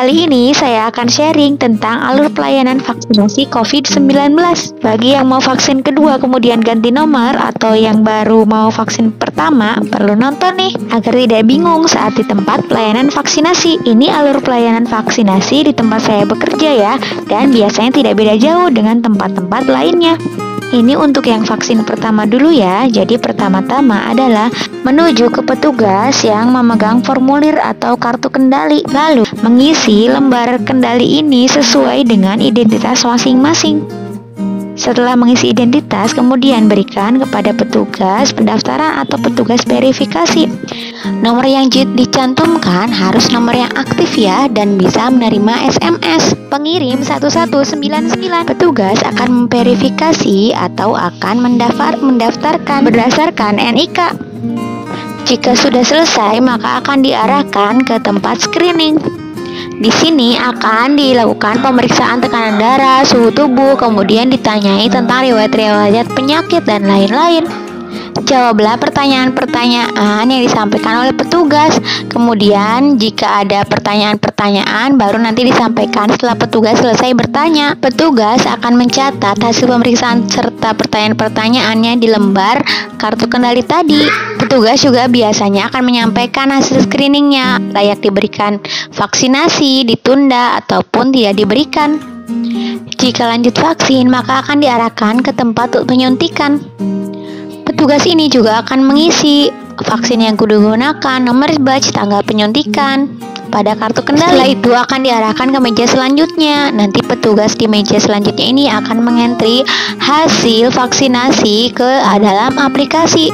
Kali ini saya akan sharing tentang alur pelayanan vaksinasi COVID-19. Bagi yang mau vaksin kedua kemudian ganti nomor atau yang baru mau vaksin pertama, perlu nonton nih agar tidak bingung saat di tempat pelayanan vaksinasi. Ini alur pelayanan vaksinasi di tempat saya bekerja ya, dan biasanya tidak beda jauh dengan tempat-tempat lainnya. Ini untuk yang vaksin pertama dulu ya. Jadi pertama-tama adalah menuju ke petugas yang memegang formulir atau kartu kendali, lalu mengisi lembar kendali ini sesuai dengan identitas masing-masing. Setelah mengisi identitas, kemudian berikan kepada petugas pendaftaran atau petugas verifikasi. Nomor yang dicantumkan harus nomor yang aktif ya, dan bisa menerima SMS. Pengirim 1199. Petugas akan memverifikasi atau akan mendaftarkan berdasarkan NIK. Jika sudah selesai, maka akan diarahkan ke tempat screening. Di sini akan dilakukan pemeriksaan tekanan darah, suhu tubuh, kemudian ditanyai tentang riwayat-riwayat penyakit dan lain-lain. Jawablah pertanyaan-pertanyaan yang disampaikan oleh petugas. Kemudian jika ada pertanyaan-pertanyaan baru nanti disampaikan setelah petugas selesai bertanya. Petugas akan mencatat hasil pemeriksaan serta pertanyaan-pertanyaannya di lembar kartu kendali tadi. Petugas juga biasanya akan menyampaikan hasil screeningnya, layak diberikan vaksinasi, ditunda, ataupun tidak diberikan. Jika lanjut vaksin, maka akan diarahkan ke tempat untuk penyuntikan. Petugas ini juga akan mengisi vaksin yang digunakan, nomor batch, tanggal penyuntikan pada kartu kendali. Setelah itu akan diarahkan ke meja selanjutnya. Nanti petugas di meja selanjutnya ini akan mengentri hasil vaksinasi ke dalam aplikasi.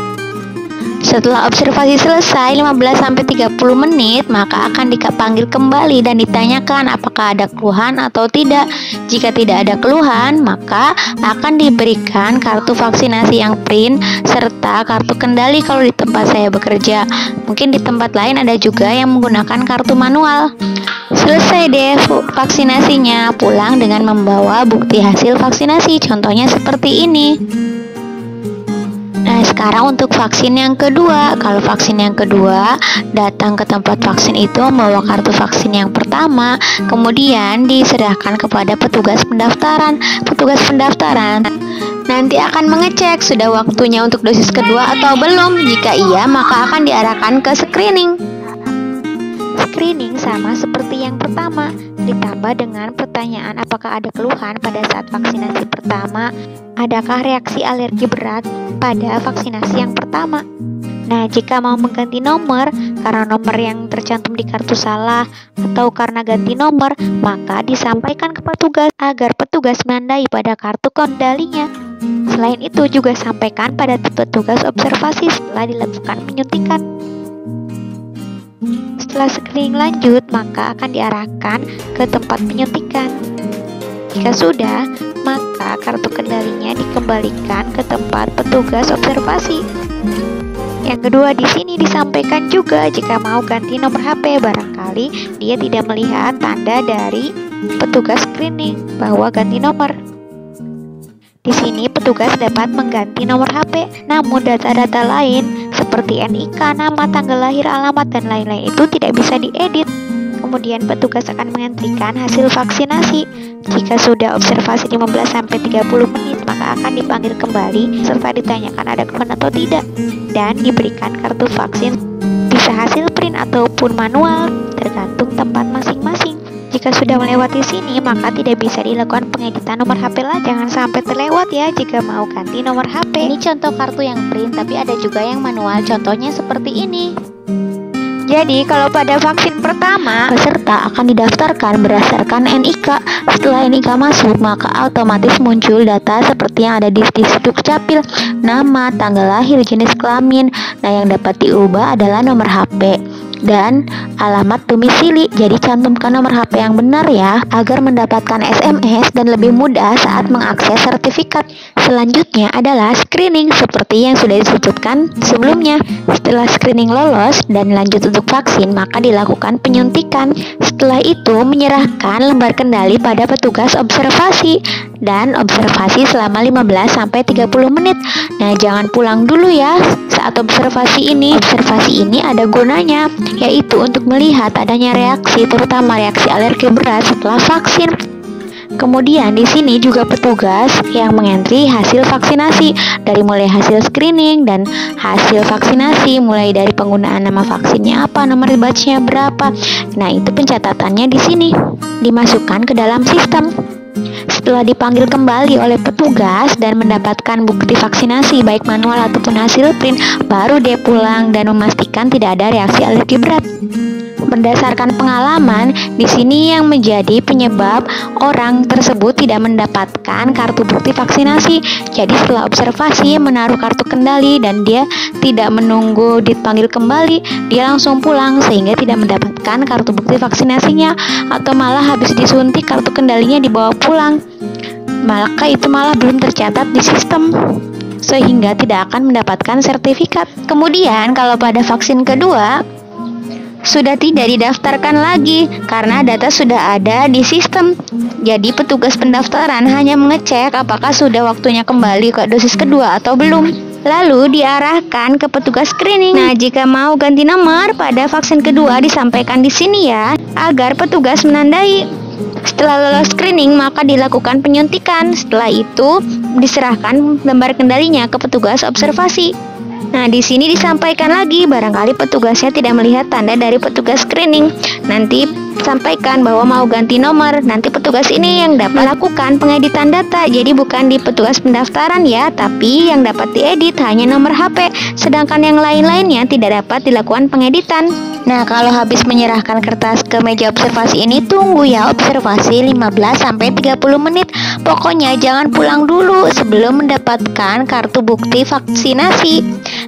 Setelah observasi selesai 15-30 menit, maka akan dipanggil kembali dan ditanyakan apakah ada keluhan atau tidak. Jika tidak ada keluhan, maka akan diberikan kartu vaksinasi yang print serta kartu kendali kalau di tempat saya bekerja. Mungkin di tempat lain ada juga yang menggunakan kartu manual. Selesai deh vaksinasinya, pulang dengan membawa bukti hasil vaksinasi. Contohnya seperti ini. Nah, sekarang untuk vaksin yang kedua. Kalau vaksin yang kedua, datang ke tempat vaksin itu membawa kartu vaksin yang pertama, kemudian diserahkan kepada petugas pendaftaran. Petugas pendaftaran nanti akan mengecek sudah waktunya untuk dosis kedua atau belum. Jika iya, maka akan diarahkan ke screening. Screening sama seperti yang pertama, ditambah dengan pertanyaan apakah ada keluhan pada saat vaksinasi pertama, adakah reaksi alergi berat pada vaksinasi yang pertama. Nah, jika mau mengganti nomor karena nomor yang tercantum di kartu salah atau karena ganti nomor, maka disampaikan ke petugas agar petugas menandai pada kartu kendalinya. Selain itu juga sampaikan pada petugas observasi setelah dilakukan penyuntikan. Setelah screening lanjut, maka akan diarahkan ke tempat penyuntikan. Jika sudah, maka kartu kendalinya dikembalikan ke tempat petugas observasi. Yang kedua di sini disampaikan juga jika mau ganti nomor HP, barangkali dia tidak melihat tanda dari petugas screening bahwa ganti nomor. Di sini petugas dapat mengganti nomor HP, namun data-data lain seperti NIK, nama, tanggal lahir, alamat, dan lain-lain itu tidak bisa diedit. Kemudian petugas akan mengentrikan hasil vaksinasi. Jika sudah observasi 15-30 menit, maka akan dipanggil kembali serta ditanyakan ada keluhan atau tidak, dan diberikan kartu vaksin, bisa hasil print ataupun manual, tergantung tempat masing-masing. Jika sudah melewati sini, maka tidak bisa dilakukan pengeditan nomor HP lagi. Jangan sampai terlewat ya jika mau ganti nomor HP. Ini contoh kartu yang print, tapi ada juga yang manual. Contohnya seperti ini. Jadi kalau pada vaksin pertama, peserta akan didaftarkan berdasarkan NIK. Setelah NIK masuk, maka otomatis muncul data seperti yang ada di Dukcapil, nama, tanggal lahir, jenis kelamin. Nah, yang dapat diubah adalah nomor HP dan alamat domisili. Jadi cantumkan nomor HP yang benar ya, agar mendapatkan SMS dan lebih mudah saat mengakses sertifikat. Selanjutnya adalah screening seperti yang sudah disebutkan sebelumnya. Setelah screening lolos dan lanjut untuk vaksin, maka dilakukan penyuntikan. Setelah itu menyerahkan lembar kendali pada petugas observasi dan observasi selama 15-30 menit. Nah, jangan pulang dulu ya saat observasi ini. Observasi ini ada gunanya yaitu untuk melihat adanya reaksi, terutama reaksi alergi berat setelah vaksin. Kemudian di sini juga petugas yang mengentri hasil vaksinasi, dari mulai hasil screening dan hasil vaksinasi, mulai dari penggunaan nama vaksinnya apa, nomor batch-nya berapa. Nah, itu pencatatannya di sini dimasukkan ke dalam sistem. Setelah dipanggil kembali oleh petugas dan mendapatkan bukti vaksinasi baik manual ataupun hasil print, baru dia pulang dan memastikan tidak ada reaksi alergi berat. Berdasarkan pengalaman, di sini yang menjadi penyebab orang tersebut tidak mendapatkan kartu bukti vaksinasi. Jadi setelah observasi menaruh kartu kendali dan dia tidak menunggu dipanggil kembali, dia langsung pulang sehingga tidak mendapatkan kartu bukti vaksinasinya, atau malah habis disuntik kartu kendalinya dibawa pulang. Maka itu malah belum tercatat di sistem, sehingga tidak akan mendapatkan sertifikat. Kemudian kalau pada vaksin kedua sudah tidak didaftarkan lagi karena data sudah ada di sistem. Jadi petugas pendaftaran hanya mengecek apakah sudah waktunya kembali ke dosis kedua atau belum, lalu diarahkan ke petugas screening. Nah, jika mau ganti nomor pada vaksin kedua disampaikan di sini ya, agar petugas menandai. Setelah lolos screening maka dilakukan penyuntikan. Setelah itu diserahkan lembar kendalinya ke petugas observasi. Nah, di sini disampaikan lagi, barangkali petugasnya tidak melihat tanda dari petugas screening. Nanti sampaikan bahwa mau ganti nomor. Nanti petugas ini yang dapat melakukan pengeditan data. Jadi bukan di petugas pendaftaran ya, tapi yang dapat diedit hanya nomor HP. Sedangkan yang lain-lainnya tidak dapat dilakukan pengeditan. Nah, kalau habis menyerahkan kertas ke meja observasi ini, tunggu ya observasi 15-30 menit. Pokoknya jangan pulang dulu sebelum mendapatkan kartu bukti vaksinasi.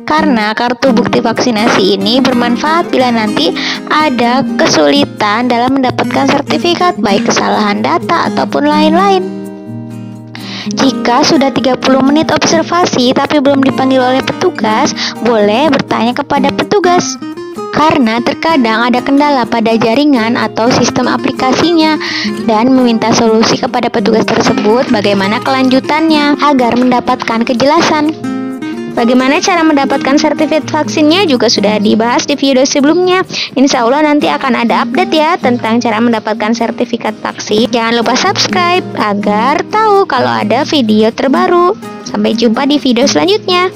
Karena kartu bukti vaksinasi ini bermanfaat bila nanti ada kesulitan dalam mendapatkan sertifikat, baik kesalahan data ataupun lain-lain. Jika sudah 30 menit observasi tapi belum dipanggil oleh petugas, boleh bertanya kepada petugas. Karena terkadang ada kendala pada jaringan atau sistem aplikasinya, dan meminta solusi kepada petugas tersebut bagaimana kelanjutannya agar mendapatkan kejelasan. Bagaimana cara mendapatkan sertifikat vaksinnya juga sudah dibahas di video sebelumnya. Insya Allah nanti akan ada update ya tentang cara mendapatkan sertifikat vaksin. Jangan lupa subscribe agar tahu kalau ada video terbaru. Sampai jumpa di video selanjutnya.